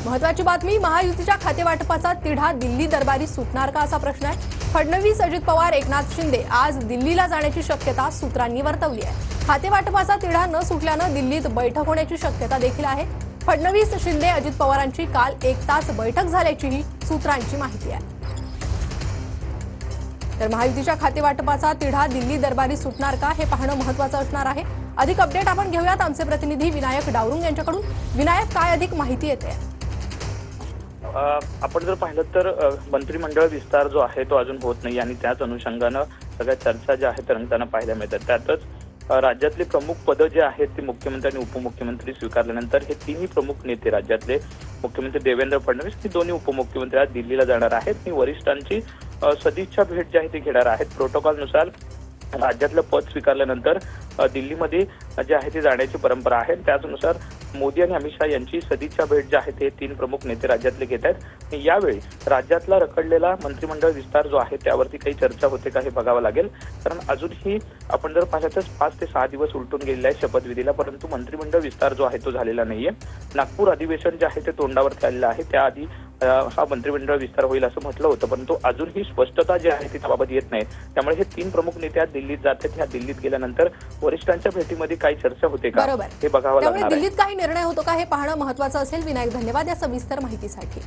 महत्वाची बातमी, महायुतीच्या खातेवाटपाचा तिढा दिल्ली दरबारी सुटणार का असा प्रश्न आहे। फडणवीस, अजित पवार, एकनाथ शिंदे आज दिल्लीला जाण्याची शक्यता सूत्रांनी वर्तवली आहे। खातेवाटपाचा तिढा न सुटल्यानं दिल्लीत बैठक होण्याची शक्यता देखील आहे। फडणवीस, शिंदे, अजित पवारांची काल 1 तास बैठक झाल्याचीही सूत्रांची माहिती आहे। तर महायुतीच्या खातेवाटपाचा तिढा दिल्ली दरबारी सुटणार का हे पाहणं महत्त्वाचं असणार आहे। अधिक अपडेट आपण घेऊयात आमचे प्रतिनिधी विनायक डावरुंग यांच्याकडून। विनायक, काय अधिक माहिती येते? आपण जर पाहिलं तर मंत्रिमंडळ विस्तार जो आहे तो अजून होत नाही आणि त्याच अनुषंगानं सगळ्या चर्चा ज्या आहेत रंगताना पाहायला मिळतात। त्यातच राज्यातले प्रमुख पद जे आहेत ते मुख्यमंत्री आणि उपमुख्यमंत्री स्वीकारल्यानंतर हे तिन्ही प्रमुख नेते राज्यातले मुख्यमंत्री देवेंद्र फडणवीस हे दोन्ही उपमुख्यमंत्री आज दिल्लीला जाणार आहेत आणि वरिष्ठांची सदिच्छा भेट जी आहे ती घेणार आहेत। प्रोटोकॉलनुसार राज्यातलं पद स्वीकारल्यानंतर दिल्लीमध्ये जे आहे ते जाण्याची परंपरा आहे। त्याचनुसार मोदी आणि अमित शहा यांची सदिच्छा भेट जी आहे ते तीन प्रमुख नेते राज्यातले घेत आहेत। यावेळी राज्यातला रखडलेला मंत्रिमंडळ विस्तार जो आहे त्यावरती काही चर्चा होते का हे बघावं लागेल, कारण अजूनही आपण जर पाहिलं तर 5 ते 6 दिवस उलटून गेलेले आहे शपथविधीला, परंतु मंत्रिमंडळ विस्तार जो आहे तो झालेला नाहीये। नागपूर अधिवेशन जे आहे ते तोंडावरती आलेलं आहे, त्याआधी हा मंत्रिमंडळ विस्तार होईल असं म्हटलं होतं, परंतु अजूनही स्पष्टता जी आहे ती त्याबाबत येत नाही। त्यामुळे हे तीन प्रमुख नेते आज दिल्लीत जात आहेत। ह्या दिल्लीत गेल्यानंतर वरिष्ठांच्या भेटीमध्ये काही चर्चा होते का हे बघावं लागणार आहे। दिल्लीत काही निर्णय होतो का हे पाहणं महत्त्वाचं असेल। विनायक, धन्यवाद या सविस्तर माहितीसाठी।